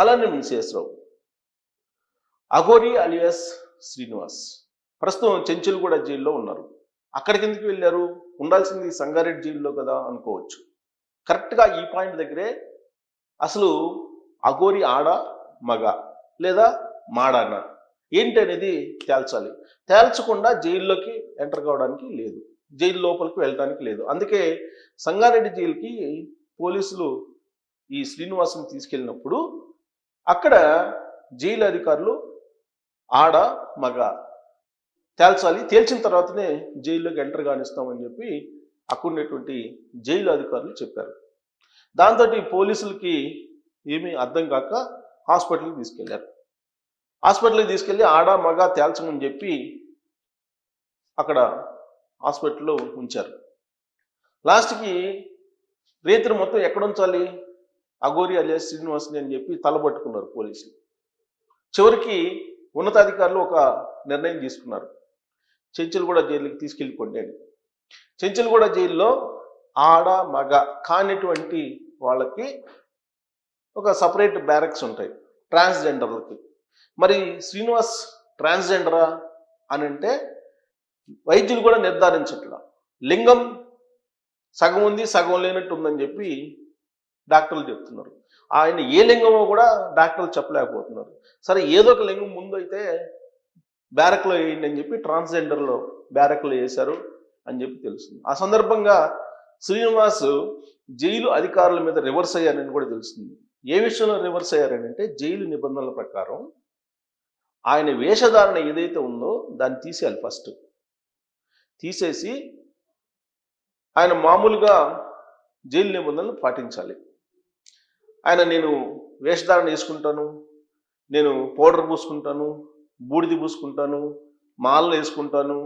అలానే శేషరావు, అఘోరి అలియాస్ శ్రీనివాస్ ప్రస్తుతం చెంచులగూడ జైల్లో ఉన్నారు. అక్కడికి ఎందుకు వెళ్ళారు? ఉండాల్సింది సంగారెడ్డి జైల్లో కదా అనుకోవచ్చు. కరెక్ట్గా ఈ పాయింట్ దగ్గరే అసలు అఘోరి ఆడ మగ లేదా మాడాన ఏంటి అనేది తేల్చాలి. తేల్చకుండా జైల్లోకి ఎంటర్ కావడానికి లేదు, జైలు లోపలికి వెళ్ళడానికి లేదు. అందుకే సంగారెడ్డి జైలుకి పోలీసులు ఈ శ్రీనివాసుని తీసుకెళ్ళినప్పుడు అక్కడ జైలు అధికారులు ఆడ మగ తేల్చాలి, తేల్చిన తర్వాతనే జైల్లోకి ఎంటర్ కానిస్తామని చెప్పి అక్కడ ఉన్నటువంటి జైలు అధికారులు చెప్పారు. దాంతో పోలీసులకి ఏమీ అర్థం కాక హాస్పిటల్కి తీసుకెళ్లారు. హాస్పిటల్కి తీసుకెళ్ళి ఆడ మగ తేల్చమని చెప్పి అక్కడ హాస్పిటల్లో ఉంచారు. లాస్ట్కి రేత్రి మొత్తం ఎక్కడ ఉంచాలి? అఘోరి అలియాస్ శ్రీనివాస్ని అని చెప్పి తలబట్టుకున్నారు పోలీసులు. చివరికి ఉన్నతాధికారులు ఒక నిర్ణయం తీసుకున్నారు, చెంచులగూడ జైలుకి తీసుకెళ్ళిపోండి అని. చెంచులగూడ జైల్లో ఆడ మగ కానిటువంటి వాళ్ళకి ఒక సపరేట్ బ్యారక్స్ ఉంటాయి ట్రాన్స్జెండర్లకి. మరి శ్రీనివాస్ ట్రాన్స్జెండరా అని అంటే వైద్యులు కూడా నిర్ధారించట్లా. లింగం సగం ఉంది సగం లేనట్టు ఉందని చెప్పి డాక్టర్లు చెప్తున్నారు. ఆయన ఏ లింగమో కూడా డాక్టర్లు చెప్పలేకపోతున్నారు. సరే ఏదో ఒక లింగం ముందు అయితే బ్యారక్లో వేయండి అని చెప్పి ట్రాన్స్జెండర్లో బ్యారక్లో వేశారు అని చెప్పి తెలుస్తుంది. ఆ సందర్భంగా శ్రీనివాస్ జైలు అధికారుల మీద రివర్స్ అయ్యారని కూడా తెలుస్తుంది. ఏ విషయంలో రివర్స్ అయ్యారనంటే జైలు నిబంధనల ప్రకారం ఆయన వేషధారణ ఏదైతే ఉందో దాన్ని తీసేయాలి. ఫస్ట్ తీసేసి ఆయన మామూలుగా జైలు నిబంధనలు పాటించాలి. ఆయన నేను వేషధారణ వేసుకుంటాను, నేను పౌడర్ పూసుకుంటాను, బూడిది పూసుకుంటాను, మాలలు వేసుకుంటాను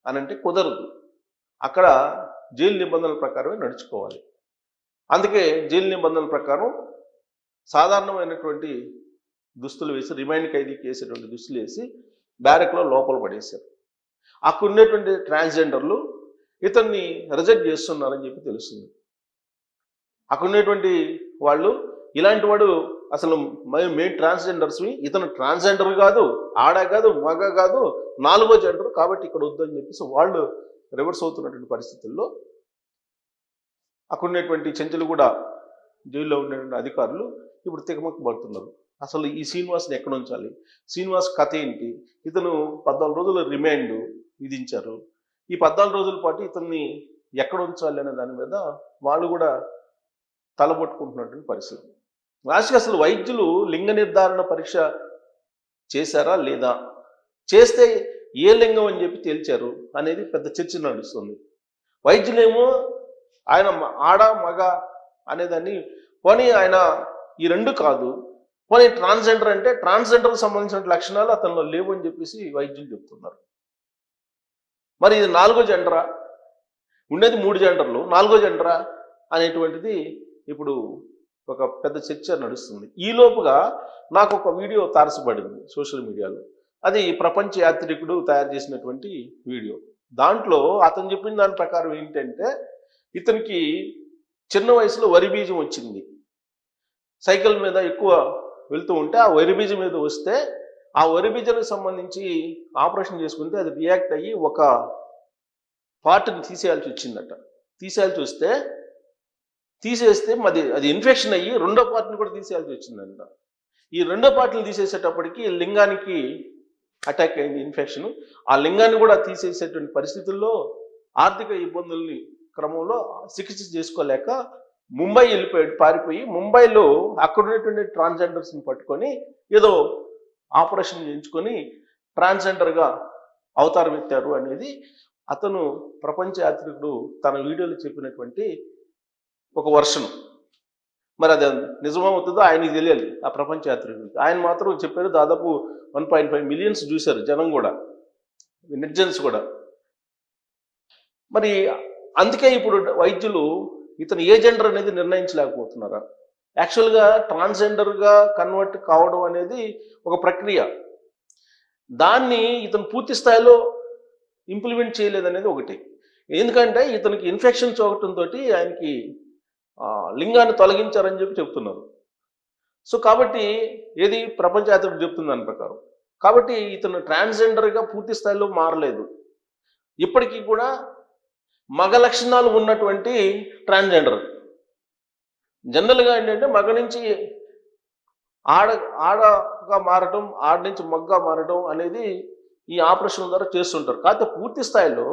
అని అంటే కుదరదు. అక్కడ జైలు నిబంధనల ప్రకారమే నడుచుకోవాలి. అందుకే జైలు నిబంధనల ప్రకారం సాధారణమైనటువంటి దుస్తులు వేసి, రిమైండ్ ఖైదీకి వేసేటువంటి దుస్తులు వేసి బ్యారెక్లో లోపల పడేశారు. అక్కడ ఉండేటువంటి ట్రాన్స్జెండర్లు ఇతన్ని రిజెక్ట్ చేస్తున్నారని చెప్పి తెలుస్తుంది. అక్కడ ఉండేటువంటి వాళ్ళు ఇలాంటి వాడు అసలు మేము ట్రాన్స్జెండర్స్వి, ఇతను ట్రాన్స్జెండర్ కాదు, ఆడ కాదు, మగ కాదు, 4వ జెండర్, కాబట్టి ఇక్కడ వద్దని చెప్పేసి వాళ్ళు రివర్స్ అవుతున్నటువంటి పరిస్థితుల్లో అక్కడ ఉన్నటువంటి చెంచులగూడ జైల్లో ఉండేటువంటి అధికారులు ఇప్పుడు తికమక పడుతున్నారు. అసలు ఈ శ్రీనివాస్ని ఎక్కడ ఉంచాలి, శ్రీనివాస్ కథ ఏంటి, ఇతను 14 రోజుల రిమాండ్ విధించారు, ఈ 14 రోజుల పాటు ఇతన్ని ఎక్కడ ఉంచాలి అనే దాని మీద వాళ్ళు కూడా తలబొట్టుకుంటున్నటువంటి పరిస్థితి. లాస్ట్కి అసలు వైద్యులు లింగ నిర్ధారణ పరీక్ష చేశారా లేదా, చేస్తే ఏ లింగం అని చెప్పి తేల్చారు అనేది పెద్ద చర్చ నడుస్తుంది. వైద్యులేమో ఆయన ఆడ మగ అనేదాన్ని పోనీ ఆయన ఈ రెండు కాదు, పోనీ ట్రాన్స్జెండర్ అంటే ట్రాన్స్జెండర్కి సంబంధించిన లక్షణాలు అతనిలో లేవు అని చెప్పేసి వైద్యులు చెప్తున్నారు. మరి ఇది 4వ జెండరా, ఉండేది 3 జెండర్లు, 4వ జెండరా అనేటువంటిది ఇప్పుడు ఒక పెద్ద చర్చ నడుస్తుంది. ఈలోపుగా నాకు ఒక వీడియో తారసపడింది సోషల్ మీడియాలో. అది ప్రపంచ యాత్రికుడు తయారు చేసినటువంటి వీడియో. దాంట్లో అతను చెప్పిన దాని ప్రకారం ఏంటంటే ఇతనికి చిన్న వయసులో వరి బీజం వచ్చింది. సైకిల్ మీద ఎక్కువ వెళ్తూ ఉంటే ఆ వరి బీజం మీద వస్తే ఆ వరి బీజానికి సంబంధించి ఆపరేషన్ చేసుకుంటే అది రియాక్ట్ అయ్యి ఒక పార్ట్ని తీసేయాల్సి వచ్చిందట. తీసేస్తే అది ఇన్ఫెక్షన్ అయ్యి 2వ పార్ట్ని కూడా తీసేయాల్సి వచ్చిందంట. ఈ 2వ పార్ట్ని తీసేసేటప్పటికి లింగానికి అటాక్ అయింది ఇన్ఫెక్షన్. ఆ లింగాన్ని కూడా తీసేసేటువంటి పరిస్థితుల్లో ఆర్థిక ఇబ్బందుల్ని క్రమంలో చికిత్స చేసుకోలేక ముంబై వెళ్ళిపోయాడు, పారిపోయి ముంబైలో అక్కడ ఉన్నటువంటి ట్రాన్స్జెండర్స్ని పట్టుకొని ఏదో ఆపరేషన్ చేయించుకొని ట్రాన్స్జెండర్గా అవతారం ఎత్తారు అనేది అతను ప్రపంచ యాత్రికుడు తన వీడియోలో చెప్పినటువంటి ఒక వర్షన్. మరి అది నిజమవుతుందో ఆయనకి తెలియాలి, ఆ ప్రపంచ యాత్రికుడికి. ఆయన మాత్రం చెప్పారు దాదాపు 1.5 మిలియన్స్ చూశారు జనం కూడా, నెటిజన్స్ కూడా. మరి అందుకే ఇప్పుడు వైద్యులు ఇతను ఏ జెండర్ అనేది నిర్ణయించలేకపోతున్నారా. యాక్చువల్గా ట్రాన్స్జెండర్గా కన్వర్ట్ కావడం అనేది ఒక ప్రక్రియ, దాన్ని ఇతను పూర్తి స్థాయిలో ఇంప్లిమెంట్ చేయలేదనేది ఒకటి. ఎందుకంటే ఇతనికి ఇన్ఫెక్షన్ చూడటంతో ఆయనకి లింగాన్ని తొలగించారని చెప్పి చెప్తున్నారు. సో కాబట్టి ఏది ప్రపంచ యాత్రికుడు చెప్తుంది దాని ప్రకారం. కాబట్టి ఇతను ట్రాన్స్జెండర్గా పూర్తి స్థాయిలో మారలేదు. ఇప్పటికీ కూడా మగ లక్షణాలు ఉన్నటువంటి ట్రాన్స్జెండర్. జనరల్గా ఏంటంటే మగ నుంచి ఆడగా మారటం, ఆడ నుంచి మగ్గా మారటం అనేది ఈ ఆపరేషన్ ద్వారా చేస్తుంటారు. కాకపోతే పూర్తి స్థాయిలో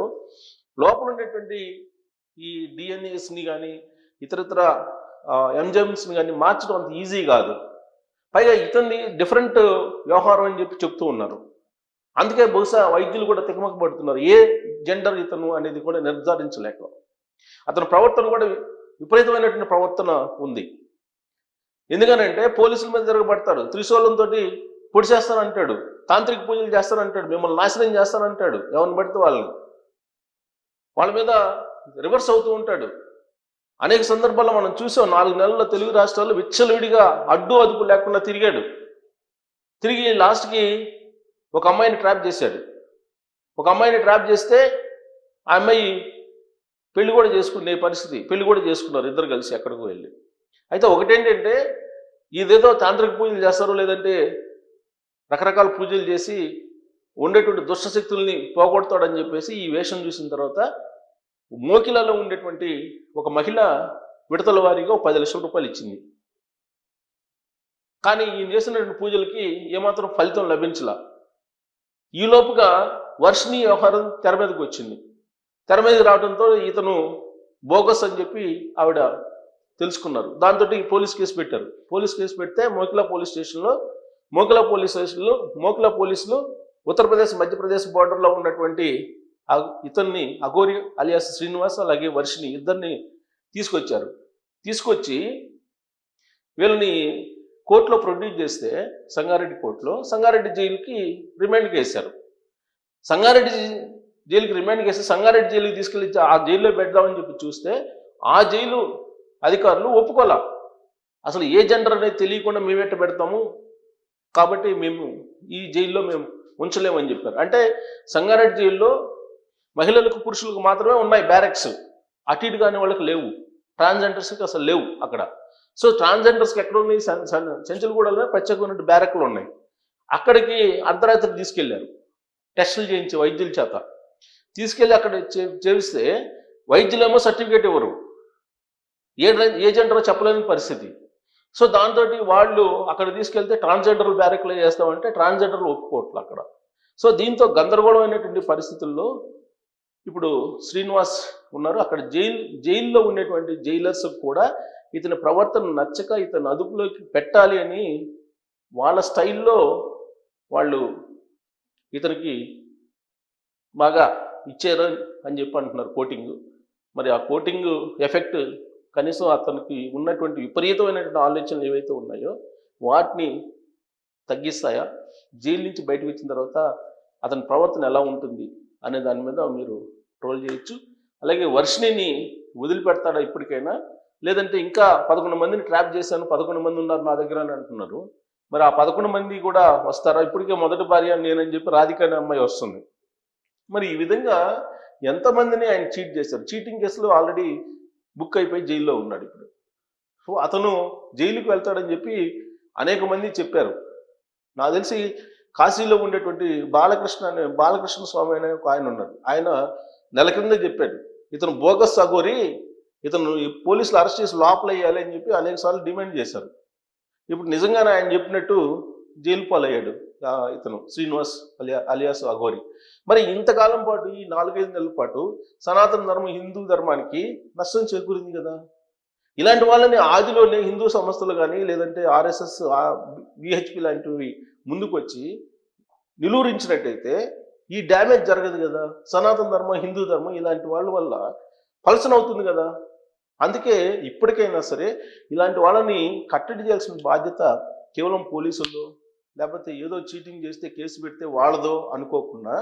లోపల ఉండేటువంటి ఈ డిఎన్ఏస్ని కానీ ఇతరత్ర ఎంజైమ్స్ని కానీ మార్చడం అంత ఈజీ కాదు. పైగా ఇతన్ని డిఫరెంట్ వ్యవహారం అని చెప్పి చెప్తూ ఉన్నారు. అందుకే బహుశా వైద్యులు కూడా తికమక పడుతున్నారు, ఏ జెండర్ ఇతను అనేది కూడా నిర్ధారించలేక. అతని ప్రవర్తన కూడా విపరీతమైనటువంటి ప్రవర్తన ఉంది. ఎందుకనంటే పోలీసుల మీద తిరగబడతాడు, త్రిశూలంతో పొడి చేస్తానంటాడు, తాంత్రిక పూజలు చేస్తానంటాడు, మిమ్మల్ని నాశనం చేస్తానంటాడు, ఎవరిని పడితే వాళ్ళ మీద రివర్స్ అవుతూ ఉంటాడు. అనేక సందర్భాల్లో మనం చూసాం. 4 నెలల్లో తెలుగు రాష్ట్రాల్లో విచ్చలవిడిగా అడ్డు అదుపు లేకుండా తిరిగి లాస్ట్కి ఒక అమ్మాయిని ట్రాప్ చేశాడు. ఒక అమ్మాయిని ట్రాప్ చేస్తే ఆ అమ్మాయి పెళ్లి కూడా చేసుకునే పరిస్థితి, పెళ్లి కూడా చేసుకున్నారు ఇద్దరు కలిసి ఎక్కడికి వెళ్ళి. అయితే ఒకటేంటంటే ఇదేదో తాంత్రిక పూజలు చేస్తారు, లేదంటే రకరకాల పూజలు చేసి ఉండేటువంటి దుష్టశక్తుల్ని పోగొడతాడని చెప్పేసి ఈ వేషం చూసిన తర్వాత మోకిలలో ఉండేటువంటి ఒక మహిళ విడతల వారీగా 10 లక్షల రూపాయలు ఇచ్చింది. కానీ ఈయన చేసినటువంటి పూజలకి ఏమాత్రం ఫలితం లభించలా. ఈలోపుగా వర్షిణి వ్యవహారం తెర మీదకి వచ్చింది. తెర మీదకి రావడంతో ఇతను బోగస్ అని చెప్పి ఆవిడ తెలుసుకున్నారు. దాంతో పోలీస్ కేసు పెట్టారు. పోలీస్ కేసు పెడితే మోకిలా పోలీసులు ఉత్తరప్రదేశ్ మధ్యప్రదేశ్ బార్డర్లో ఉన్నటువంటి ఇతన్ని అఘోరి అలియాస్ శ్రీనివాస్ అలాగే వర్షిని ఇద్దరిని తీసుకొచ్చి వీళ్ళని కోర్టులో ప్రొడ్యూస్ చేస్తే సంగారెడ్డి కోర్టులో సంగారెడ్డి జైలుకి రిమాండ్కి వేశారు. సంగారెడ్డి జైలుకి రిమాండ్కి వేస్తే సంగారెడ్డి జైలుకి తీసుకెళ్ళి ఆ జైల్లో పెడదామని చెప్పి చూస్తే ఆ జైలు అధికారులు ఒప్పుకోలా. అసలు ఏ జెండర్ అనేది తెలియకుండా మేమెట్ట పెడతాము, కాబట్టి మేము ఈ జైల్లో మేము ఉంచలేమని చెప్పారు. అంటే సంగారెడ్డి జైల్లో మహిళలకు పురుషులకు మాత్రమే ఉన్నాయి బ్యారెక్స్, అటు ఇటు కాని వాళ్ళకి లేవు, ట్రాన్స్జెండర్స్కి అసలు లేవు అక్కడ. సో ట్రాన్స్జెండర్స్కి ఎక్కడ ఉన్నాయి, చెంచల్గూడలో ప్రత్యేకమైన బ్యారెక్లు ఉన్నాయి. అక్కడికి అర్ధరాత్రి తీసుకెళ్లారు, టెస్టులు చేయించి వైద్యుల చేత తీసుకెళ్ళి అక్కడ చేస్తే వైద్యులేమో సర్టిఫికేట్ ఇవ్వరు, ఏ జెండరో చెప్పలేని పరిస్థితి. సో దాంతో వాళ్ళు అక్కడ తీసుకెళ్తే ట్రాన్స్జెండర్ బ్యారెక్లో చేస్తామంటే ట్రాన్స్జెండర్లు ఒప్పుకోవట్లేదు అక్కడ. సో దీంతో గందరగోళమైనటువంటి పరిస్థితుల్లో ఇప్పుడు శ్రీనివాస్ ఉన్నారు. అక్కడ జైల్లో ఉండేటువంటి జైలర్స్ కూడా ఇతని ప్రవర్తన నచ్చక ఇతను అదుపులోకి పెట్టాలి అని వాళ్ళ స్టైల్లో వాళ్ళు ఇతనికి బాగా ఇచ్చారు అని చెప్పి అంటున్నారు కోటింగ్. మరి ఆ కోటింగ్ ఎఫెక్ట్ కనీసం అతనికి ఉన్నటువంటి విపరీతమైనటువంటి ఆలోచనలు ఏవైతే ఉన్నాయో వాటిని తగ్గిస్తాయా, జైలు నుంచి బయటకు వచ్చిన తర్వాత అతని ప్రవర్తన ఎలా ఉంటుంది అనే దాని మీద మీరు ట్రోల్ చేయొచ్చు. అలాగే వర్షిణిని వదిలిపెడతాడా ఇప్పటికైనా, లేదంటే ఇంకా 11 మందిని ట్రాప్ చేశాను, 11 మంది ఉన్నారు నా దగ్గర అని అంటున్నారు. మరి ఆ 11 మంది కూడా వస్తారా? ఇప్పటికే మొదటి భార్య నేనని చెప్పి రాధిక అనే అమ్మాయి వస్తుంది. మరి ఈ విధంగా ఎంతమందిని ఆయన చీట్ చేశారు. చీటింగ్ కేసులో ఆల్రెడీ బుక్ అయిపోయి జైల్లో ఉన్నాడు ఇప్పుడు. సో అతను జైలుకి వెళ్తాడని చెప్పి అనేక మంది చెప్పారు. నాకు తెలిసి కాశీలో ఉండేటువంటి బాలకృష్ణ స్వామి అనే ఒక ఆయన ఉన్నాడు. ఆయన నెల కింద చెప్పాడు ఇతను బోగస్ అఘోరి, ఇతను పోలీసులు అరెస్ట్ చేసి లోపల వేయాలి అని చెప్పి అనేక సార్లు డిమాండ్ చేశారు. ఇప్పుడు నిజంగానే ఆయన చెప్పినట్టు జైలు పాలయ్యాడు ఇతను శ్రీనివాస్ అలియాస్ అఘోరి. మరి ఇంతకాలం పాటు ఈ 4-5 నెలల పాటు సనాతన ధర్మం హిందూ ధర్మానికి నష్టం చేకూరింది కదా. ఇలాంటి వాళ్ళని ఆదిలోనే హిందూ సంస్థలు కానీ లేదంటే ఆర్ఎస్ఎస్ విహెచ్పి లాంటివి ముందుకు వచ్చి నిలువరించినట్టయితే ఈ డ్యామేజ్ జరగదు కదా. సనాతన ధర్మం హిందూ ధర్మం ఇలాంటి వాళ్ళ వల్ల పలసన అవుతుంది కదా. అందుకే ఇప్పటికైనా సరే ఇలాంటి వాళ్ళని కట్టడి చేయాల్సిన బాధ్యత కేవలం పోలీసుల్లో, లేకపోతే ఏదో చీటింగ్ చేస్తే కేసు పెడితే వాళ్ళదో అనుకోకుండా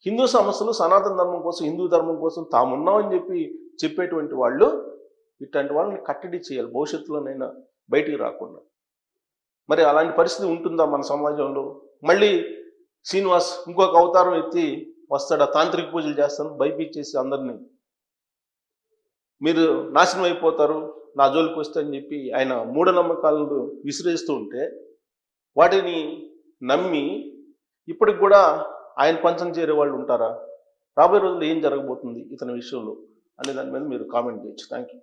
హిందూ సంస్థలు సనాతన ధర్మం కోసం హిందూ ధర్మం కోసం తామున్నామని చెప్పేటువంటి వాళ్ళు ఇట్లాంటి వాళ్ళని కట్టడి చేయాలి, భవిష్యత్తులోనైనా బయటికి రాకుండా. మరి అలాంటి పరిస్థితి ఉంటుందా మన సమాజంలో? మళ్ళీ శ్రీనివాస్ ఇంకొక అవతారం ఎత్తి వస్తాడా, తాంత్రిక పూజలు చేస్తాను భయపించేసి అందరినీ మీరు నాశనం అయిపోతారు, నా జోలికి వస్తే అని చెప్పి ఆయన మూఢనమ్మకాలను విసిరేస్తూ ఉంటే వాటిని నమ్మి ఇప్పటికి కూడా ఆయన పంచం చేరే వాళ్ళు ఉంటారా? రాబోయే రోజుల్లో ఏం జరగబోతుంది ఇతని విషయంలో అనే దాని మీద మీరు కామెంట్ చేయొచ్చు. Thank you.